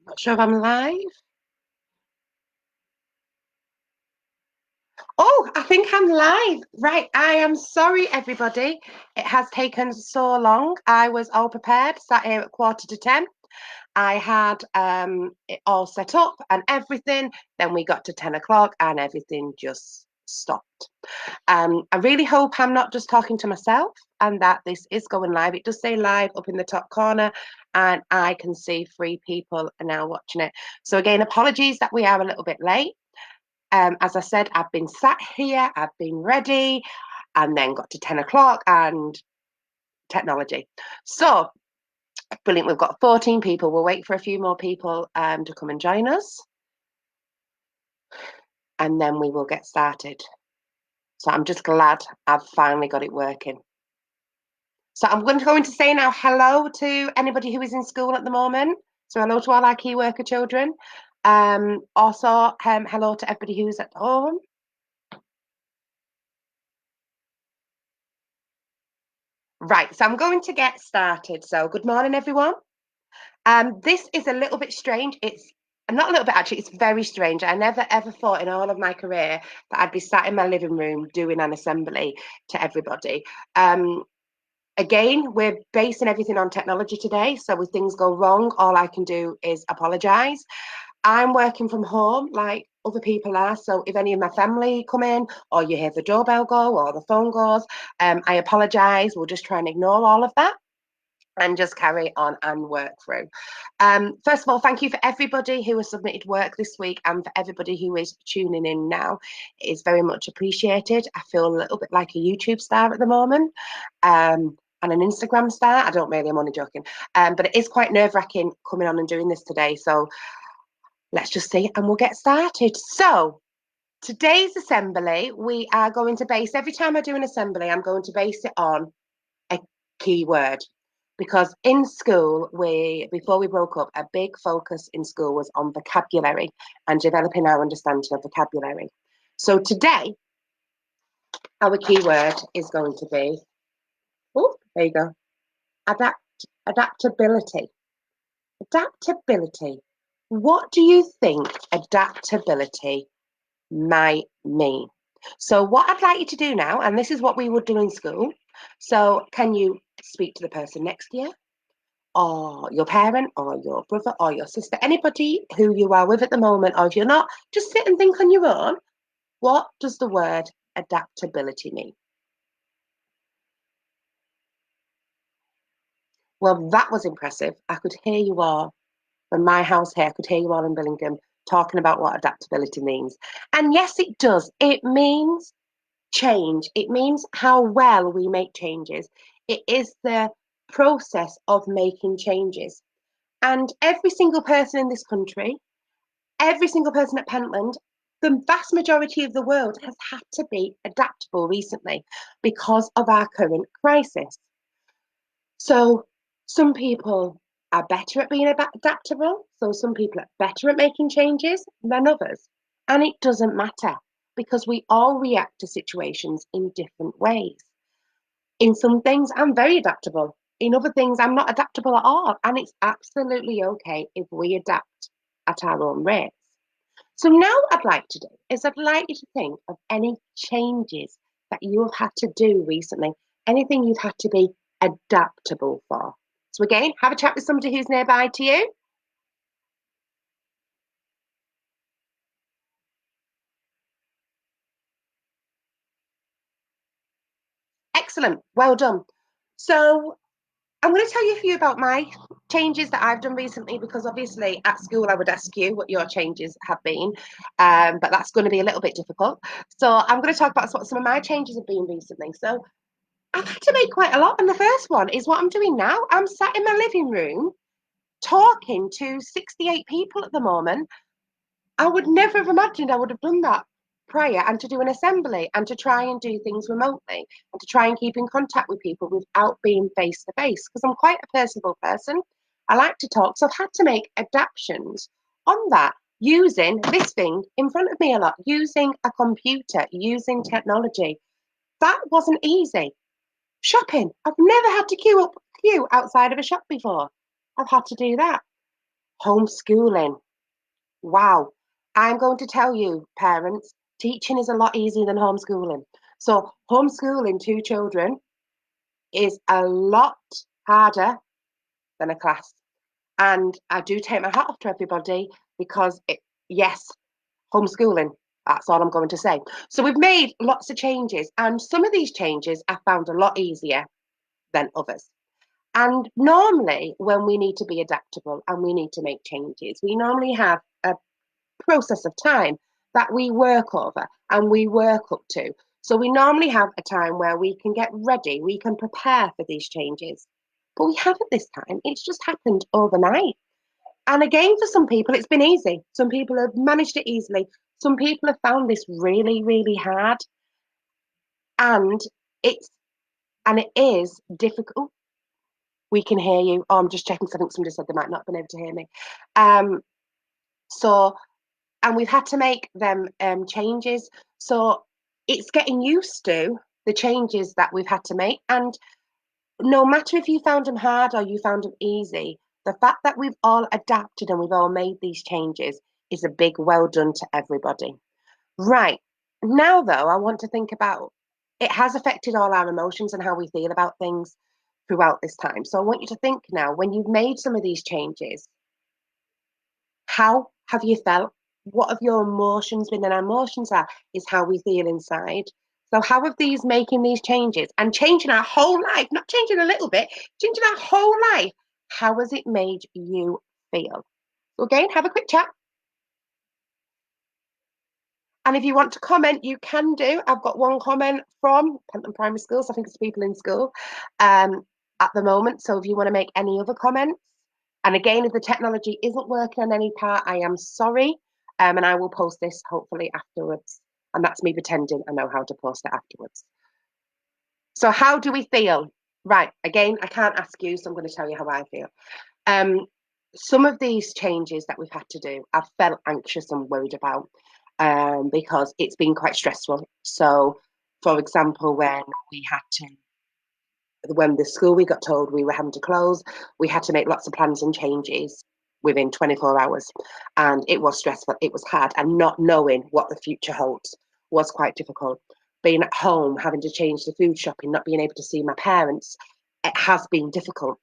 Not sure if I'm live. Oh, I think I'm live. Right. I am sorry, everybody. It has taken so long. I was all prepared, sat here at 9:45. I had it all set up and everything. Then we got to 10 o'clock and everything just stopped. I really hope I'm not just talking to myself and that this is going live. It does say live up in the top corner, and I can see 3 people are now watching it. So, again, apologies that we are a little bit late. As I said, I've been sat here, I've been ready, and then got to 10 o'clock and technology. So, brilliant. We've got 14 people. We'll wait for a few more people to come and join us, and then we will get started. So, I'm just glad I've finally got it working. So, I'm going to go into say now hello to anybody who is in school at the moment. So, hello to all our key worker children. Also, hello to everybody who's at home. Right, so I'm going to get started. So, good morning, everyone. This is a little bit strange. It's not a little bit actually, it's very strange. I never ever thought in all of my career that I'd be sat in my living room doing an assembly to everybody. Um, Again, we're basing everything on technology today. So if things go wrong, all I can do is apologize. I'm working from home like other people are. So if any of my family come in or you hear the doorbell go or the phone goes, I apologize. We'll just try and ignore all of that and just carry on and work through. First of all, thank you for everybody who has submitted work this week and for everybody who is tuning in now. It is very much appreciated. I feel a little bit like a YouTube star at the moment. And an Instagram star. I don't really, I'm only joking. But it is quite nerve wracking coming on and doing this today. So let's just see and we'll get started. So today's assembly, we are going to base, every time I do an assembly, I'm going to base it on a keyword because in school before we broke up, a big focus in school was on vocabulary and developing our understanding of vocabulary. So today our keyword is going to be, oh, there you go, adaptability. Adaptability. What do you think adaptability might mean? So what I'd like you to do now, and this is what we would do in school, so can you speak to the person next to you, or your parent or your brother or your sister, anybody who you are with at the moment, or if you're not, just sit and think on your own. What does the word adaptability mean? Well, that was impressive. I could hear you all from my house here. I could hear you all in Billingham talking about what adaptability means. And yes, it does. It means change. It means how well we make changes. It is the process of making changes. And every single person in this country, every single person at Pentland, the vast majority of the world has had to be adaptable recently because of our current crisis. So some people are better at being adaptable. So some people are better at making changes than others. And it doesn't matter because we all react to situations in different ways. In some things, I'm very adaptable. In other things, I'm not adaptable at all. And it's absolutely okay if we adapt at our own rates. So now I'd like to do is I'd like you to think of any changes that you have had to do recently, anything you've had to be adaptable for. So again, have a chat with somebody who's nearby to you. Excellent, well done. So I'm going to tell you a few about my changes that I've done recently because obviously at school I would ask you what your changes have been, but that's going to be a little bit difficult. So I'm going to talk about what some of my changes have been recently. So I've had to make quite a lot. And the first one is what I'm doing now. I'm sat in my living room talking to 68 people at the moment. I would never have imagined I would have done that prior and to do an assembly and to try and do things remotely and to try and keep in contact with people without being face to face because I'm quite a personable person. I like to talk. So I've had to make adaptations on that using this thing in front of me a lot, using a computer, using technology. That wasn't easy. Shopping. I've never had to queue outside of a shop before. I've had to do that. Homeschooling. Wow. I'm going to tell you, parents, teaching is a lot easier than homeschooling. So, homeschooling two children is a lot harder than a class. And I do take my hat off to everybody because, yes, homeschooling, that's all I'm going to say. So, we've made lots of changes, and some of these changes I found a lot easier than others. And normally, when we need to be adaptable and we need to make changes, we normally have a process of time that we work over and we work up to. So we normally have a time where we can get ready, we can prepare for these changes. But we haven't this time. It's just happened overnight. And again, for some people, it's been easy. Some people have managed it easily. Some people have found this really, really hard. And it's it is difficult. We can hear you. Oh, I'm just checking because I think somebody said they might not have been able to hear me. Um, so and we've had to make them changes. So it's getting used to the changes that we've had to make. And no matter if you found them hard or you found them easy, the fact that we've all adapted and we've all made these changes is a big well done to everybody. Right. Now, though, I want to think about it has affected all our emotions and how we feel about things throughout this time. So I want you to think now when you've made some of these changes, how have you felt? What have your emotions been? And our emotions is how we feel inside. So how have these making these changes and changing our whole life, not changing a little bit, changing our whole life, how has it made you feel? So again, have a quick chat. And if you want to comment, you can do. I've got one comment from Penton Primary School, so I think it's people in school at the moment. So if you want to make any other comments, and again, if the technology isn't working on any part, I am sorry. And I will post this hopefully afterwards. And that's me pretending I know how to post it afterwards. So how do we feel? Right, again, I can't ask you, so I'm going to tell you how I feel. Um, some of these changes that we've had to do, I've felt anxious and worried about because it's been quite stressful. So, for example, when the school we got told we were having to close, we had to make lots of plans and changes within 24 hours. And it was stressful, it was hard, and not knowing what the future holds was quite difficult. Being at home, having to change the food shopping, not being able to see my parents, it has been difficult.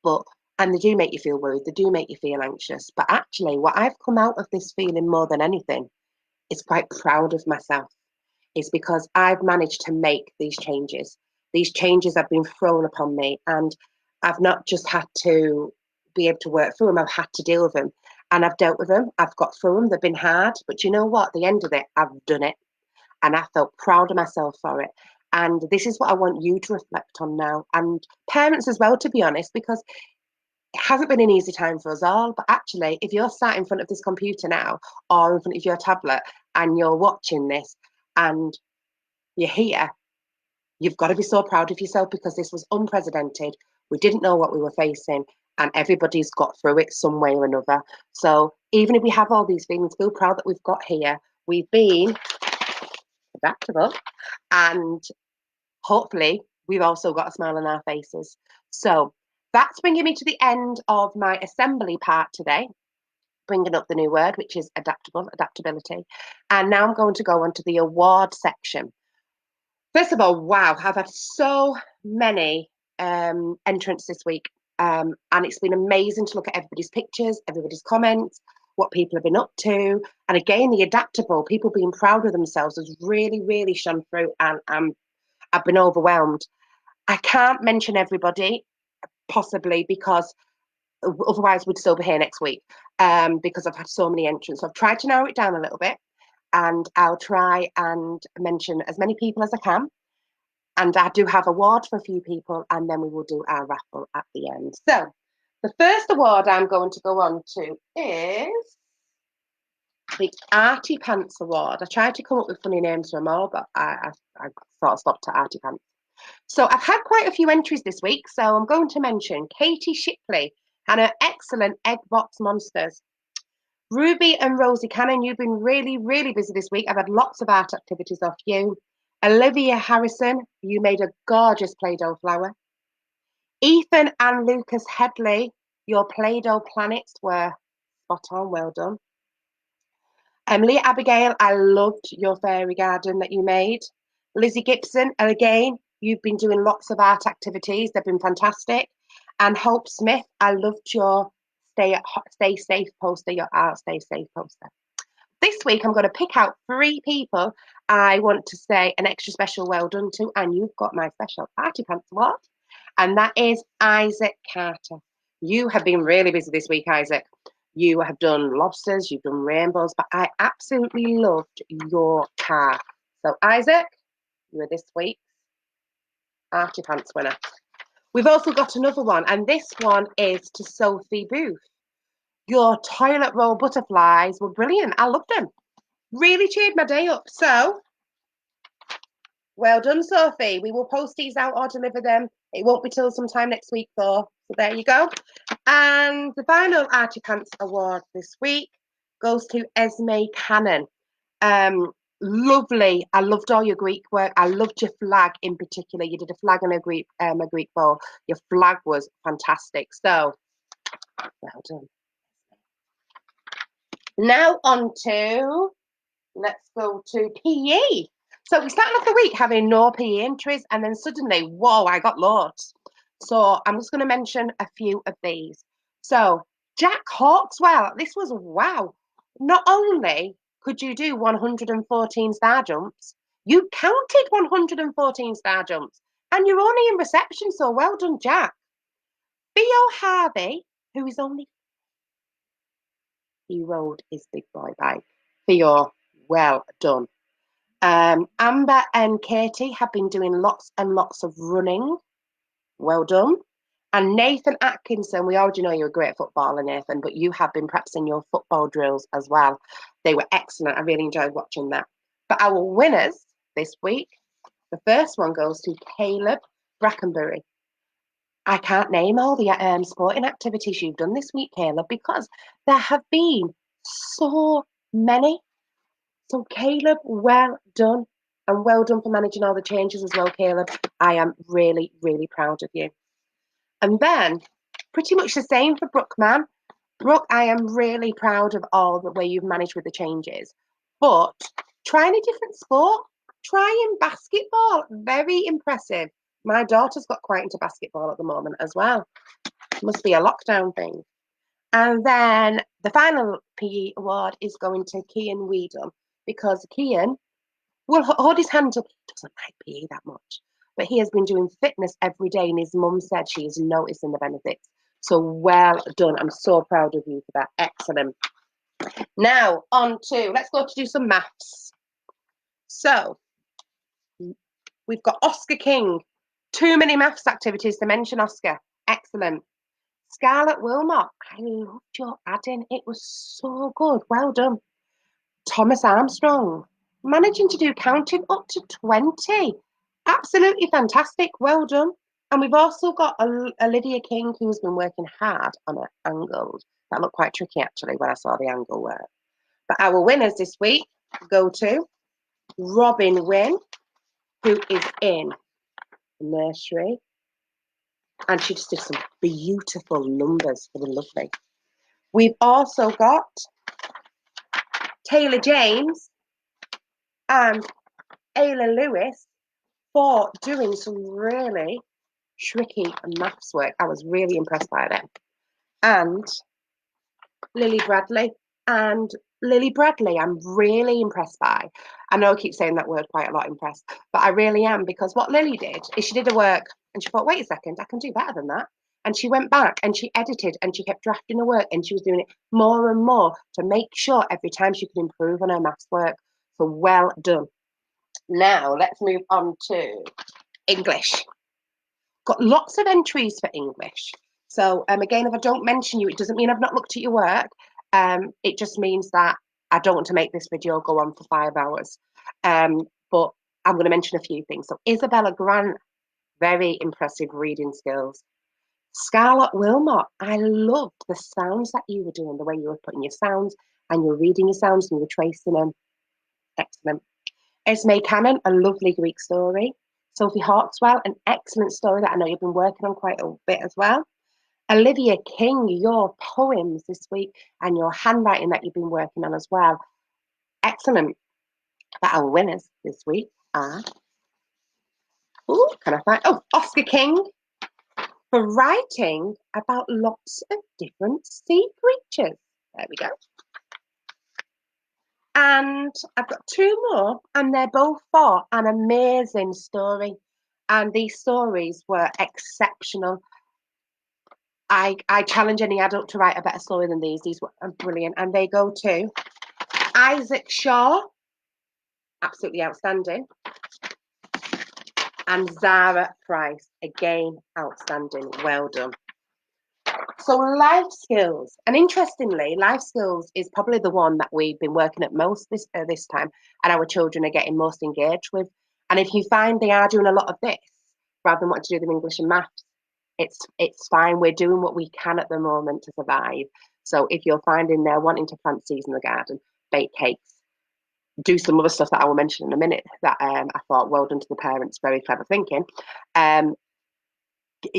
But and they do make you feel worried, they do make you feel anxious. But actually, what I've come out of this feeling more than anything is quite proud of myself. Is because I've managed to make these changes. These changes have been thrown upon me, and I've not just had to be able to work through them, I've had to deal with them. And I've dealt with them, I've got through them, they've been hard. But you know what? At the end of it, I've done it. And I felt proud of myself for it. And this is what I want you to reflect on now, and parents as well, to be honest, because it hasn't been an easy time for us all. But actually, if you're sat in front of this computer now or in front of your tablet and you're watching this and you're here, you've got to be so proud of yourself because this was unprecedented. We didn't know what we were facing, and everybody's got through it some way or another. So even if we have all these feelings, feel proud that we've got here. We've been adaptable, and hopefully we've also got a smile on our faces. So that's bringing me to the end of my assembly part today, bringing up the new word, which is adaptability. And now I'm going to go on to the award section. First of all, wow, I've had so many entrants this week. And it's been amazing to look at everybody's pictures, everybody's comments, what people have been up to. And again, the adaptable, people being proud of themselves has really, really shone through. And I've been overwhelmed. I can't mention everybody, possibly because otherwise we'd still be here next week because I've had so many entrants. So I've tried to narrow it down a little bit, and I'll try and mention as many people as I can. And I do have awards for a few people, and then we will do our raffle at the end. So the first award I'm going to go on to is the Artie Pants Award. I tried to come up with funny names for them all, but I sort of stopped at Artie Pants. So I've had quite a few entries this week, so I'm going to mention Katie Shipley and her excellent Egg Box Monsters. Ruby and Rosie Cannon, you've been really, really busy this week. I've had lots of art activities off you. Olivia Harrison, you made a gorgeous Play-Doh flower. Ethan and Lucas Headley, your Play-Doh planets were spot on, well done. Emily Abigail, I loved your fairy garden that you made. Lizzie Gibson, again, you've been doing lots of art activities. They've been fantastic. And Hope Smith, I loved your stay safe poster, your art stay safe poster. This week, I'm going to pick out 3 people I want to say an extra special well done to, and you've got my special Party Pants award, and that is Isaac Carter. You have been really busy this week, Isaac. You have done lobsters, you've done rainbows, but I absolutely loved your car. So, Isaac, you are this week's Archie Pants winner. We've also got another one, and this one is to Sophie Booth. Your toilet roll butterflies were brilliant. I loved them. Really cheered my day up. So, well done, Sophie. We will post these out or deliver them. It won't be till sometime next week, though. So there you go. And the final Archie Pants award this week goes to Esme Cannon. Lovely. I loved all your Greek work. I loved your flag in particular. You did a flag and a Greek bowl. Your flag was fantastic. So, well done. Now on to, let's go to PE. So we started off the week having no PE entries, and then suddenly, whoa, I got loads. So I'm just going to mention a few of these. So Jack Hawkswell, this was wow. Not only could you do 114 star jumps, you counted 114 star jumps, and you're only in reception, so well done, Jack. Theo Harvey, who is only, he rode his big boy bike. Theo, well done. Amber and Katie have been doing lots and lots of running. Well done. And Nathan Atkinson, we already know you're a great footballer, Nathan, but you have been practicing your football drills as well. They were excellent. I really enjoyed watching that. But our winners this week, the first one goes to Caleb Brackenbury. I can't name all the sporting activities you've done this week, Caleb, because there have been so many. So, Caleb, well done. And well done for managing all the changes as well, Caleb. I am really, really proud of you. And then, pretty much the same for Brooke, man. Brooke, I am really proud of all the way you've managed with the changes. But trying a different sport, trying basketball, very impressive. My daughter's got quite into basketball at the moment as well. Must be a lockdown thing. And then the final PE award is going to Kian Weedon, because Kian will hold his hand up. He doesn't like PE that much, but he has been doing fitness every day, and his mum said she is noticing the benefits. So well done. I'm so proud of you for that. Excellent. Now on to, let's go to do some maths. So we've got Oscar King. Too many maths activities to mention, Oscar. Excellent. Scarlett Wilmot, I loved your adding. It was so good. Well done. Thomas Armstrong, managing to do counting up to 20. Absolutely fantastic. Well done. And we've also got a Lydia King who's been working hard on her angles. That looked quite tricky actually when I saw the angle work. But our winners this week go to Robin Wynn, who is in nursery. And she just did some beautiful numbers for the lovely. We've also got Taylor James and Ayla Lewis for doing some really tricky maths work. I was really impressed by them. And Lily Bradley. And Lily Bradley, I'm really impressed by. I know I keep saying that word quite a lot, impressed, but I really am, because what Lily did is she did her work and she thought, wait a second, I can do better than that. And she went back and she edited and she kept drafting her work, and she was doing it more and more to make sure every time she could improve on her maths work. So well done. Now let's move on to English. Got lots of entries for English. So again, if I don't mention you, it doesn't mean I've not looked at your work. It just means that I don't want to make this video go on for 5 hours. But I'm going to mention a few things. So Isabella Grant, very impressive reading skills. Scarlett Wilmot, I loved the sounds that you were doing, the way you were putting your sounds and you were reading your sounds and you were tracing them. Excellent. Esme Cannon, a lovely Greek story. Sophie Hawkswell, an excellent story that I know you've been working on quite a bit as well. Olivia King, your poems this week and your handwriting that you've been working on as well. Excellent. But our winners this week are, can I find? Oh, Oscar King for writing about lots of different sea creatures. There we go. And I've got two more, and they're both for an amazing story. And these stories were exceptional. I challenge any adult to write a better story than these. These were brilliant. And they go to Isaac Shaw, absolutely outstanding. And Zara Price, again, outstanding. Well done. So life skills, and interestingly, life skills is probably the one that we've been working at most this time, and our children are getting most engaged with. And if you find they are doing a lot of this rather than wanting to do them English and maths, it's fine. We're doing what we can at the moment to survive. So if you're finding they're wanting to plant seeds in the garden, bake cakes, do some other stuff that I will mention in a minute that I thought well done to the parents, very clever thinking.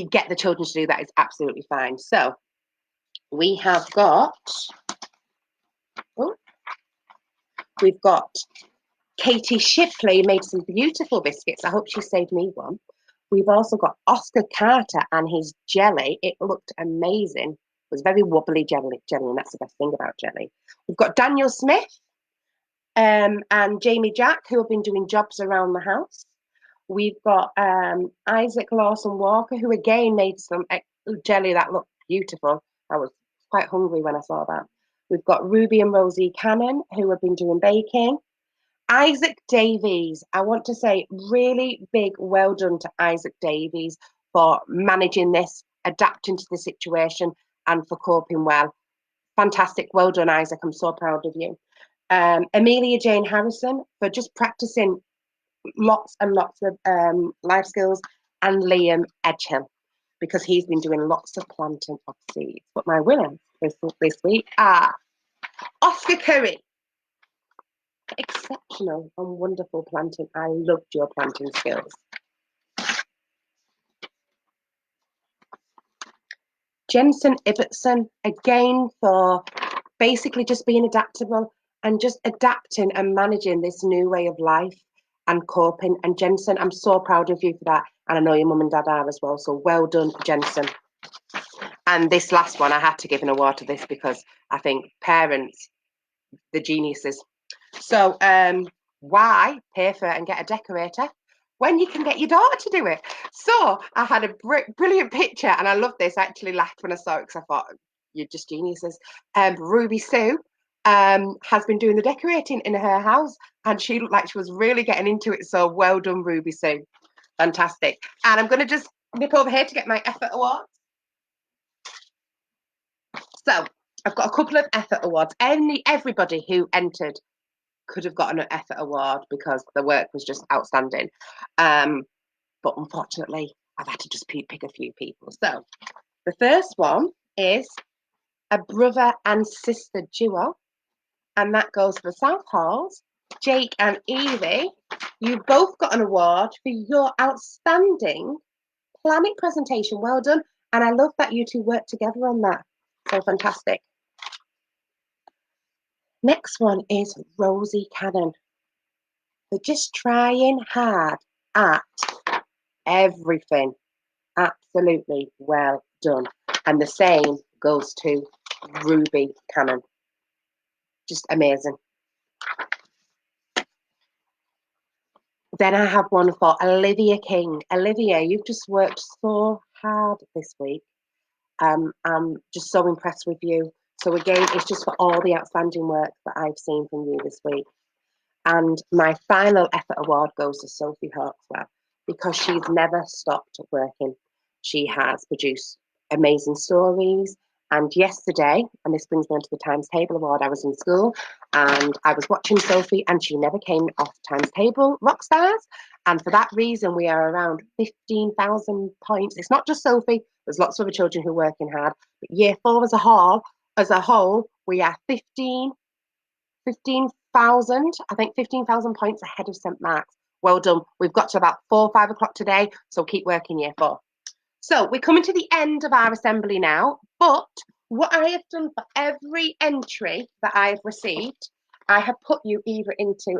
Get the children to do that is absolutely fine. So we have got, we've got Katie Shipley made some beautiful biscuits. I hope she saved me one. We've also got Oscar Carter and his jelly. It looked amazing. It was very wobbly jelly, and that's the best thing about jelly. We've got Daniel Smith and Jamie Jack, who have been doing jobs around the house. We've got Isaac Lawson Walker, who again made some jelly that looked beautiful. I was quite hungry when I saw that. We've got Ruby and Rosie Cannon, who have been doing baking. Isaac Davies, I want to say really big well done to Isaac Davies for managing this, adapting to the situation, and for coping well. Fantastic. Well done, Isaac. I'm so proud of you. Amelia Jane Harrison for just practicing lots and lots of life skills, and Liam Edgehill because he's been doing lots of planting of seeds. But my winners this week are Oscar Curry. Exceptional and wonderful planting. I loved your planting skills. Jensen Ibbotson, again, for basically just being adaptable and just adapting and managing this new way of life and coping. And Jensen, I'm so proud of you for that. And I know your mum and dad are as well. So well done, Jensen. And this last one, I had to give an award to this because I think parents, the geniuses. So why pay for it and get a decorator when you can get your daughter to do it? So I had a brilliant picture, and I love this. I actually laughed when I saw it because I thought, you're just geniuses. Ruby Sue has been doing the decorating in her house, and she looked like she was really getting into it. So well done, Ruby Sue. Fantastic. And I'm going to just nip over here to get my effort award. So I've got a couple of effort awards. Everybody who entered could have gotten an effort award because the work was just outstanding. But unfortunately, I've had to just pick a few people. So the first one is a brother and sister duo, and that goes for South Halls, Jake and Evie. You both got an award for your outstanding planning presentation. Well done. And I love that you two worked together on that. So fantastic. Next one is Rosie Cannon. They're just trying hard at everything. Absolutely well done. And the same goes to Ruby Cannon. Just amazing. Then I have one for Olivia King. Olivia, you've just worked so hard this week. I'm just so impressed with you. So again, it's just for all the outstanding work that I've seen from you this week. And my final effort award goes to Sophie Hawkswell because she's never stopped working. She has produced amazing stories. And yesterday, and this brings me on to the Times Table Award, I was in school and I was watching Sophie and she never came off Times Table Rock Stars. And for that reason, we are around 15,000 points. It's not just Sophie, there's lots of other children who are working hard. But year 4 as a whole, we are 15,000, I think 15,000 points ahead of St Mark's. Well done. We've got to about 4 or 5 o'clock today, so keep working year 4. So we're coming to the end of our assembly now, but what I have done for every entry that I've received, I have put you either into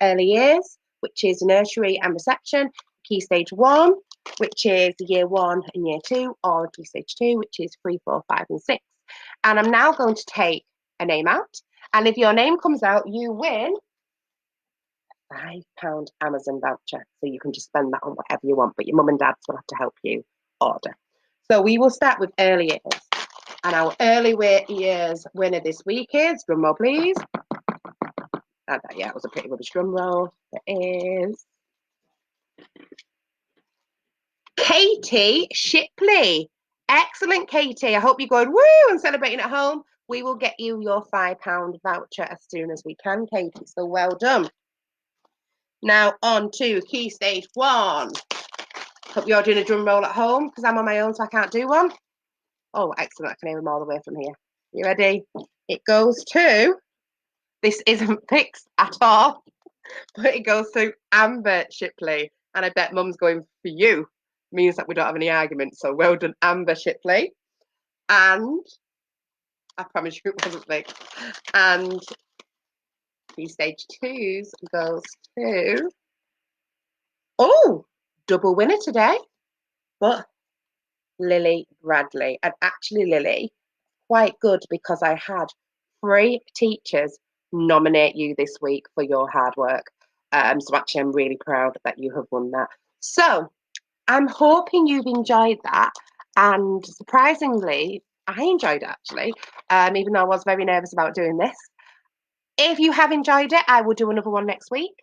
early years, which is nursery and reception, key stage 1, which is year 1 and year 2, or key stage 2, which is 3, 4, 5 and 6. And I'm now going to take a name out, and if your name comes out, you win £5 Amazon voucher. So you can just spend that on whatever you want, but your mum and dads will have to help you order. So we will start with early years. And our early years winner this week is, drum roll please. Yeah, it was a pretty rubbish drum roll. It is Katie Shipley. Excellent, Katie. I hope you're going woo and celebrating at home. We will get you your £5 voucher as soon as we can, Katie. So well done. Now on to key stage 1. Hope you're doing a drum roll at home because I'm on my own, so I can't do one. Oh, excellent. I can hear them all the way from here. You ready? It goes to, this isn't fixed at all, but it goes to Amber Shipley. And I bet Mum's going for you. Means that we don't have any arguments. So well done, Amber Shipley. And I promise you it wasn't fixed. And key stage 2s goes to, oh, double winner today. But Lily Bradley. And actually, Lily, quite good because I had 3 teachers nominate you this week for your hard work. So actually, I'm really proud that you have won that. So I'm hoping you've enjoyed that. And surprisingly, I enjoyed it actually, even though I was very nervous about doing this. If you have enjoyed it, I will do another one next week.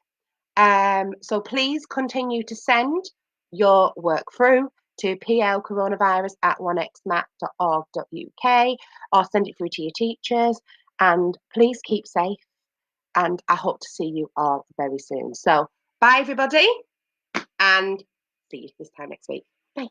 So please continue to send your work through to plcoronavirus@onexmat.org.uk or send it through to your teachers. And please keep safe. And I hope to see you all very soon. So bye, everybody, and see you this time next week. Bye.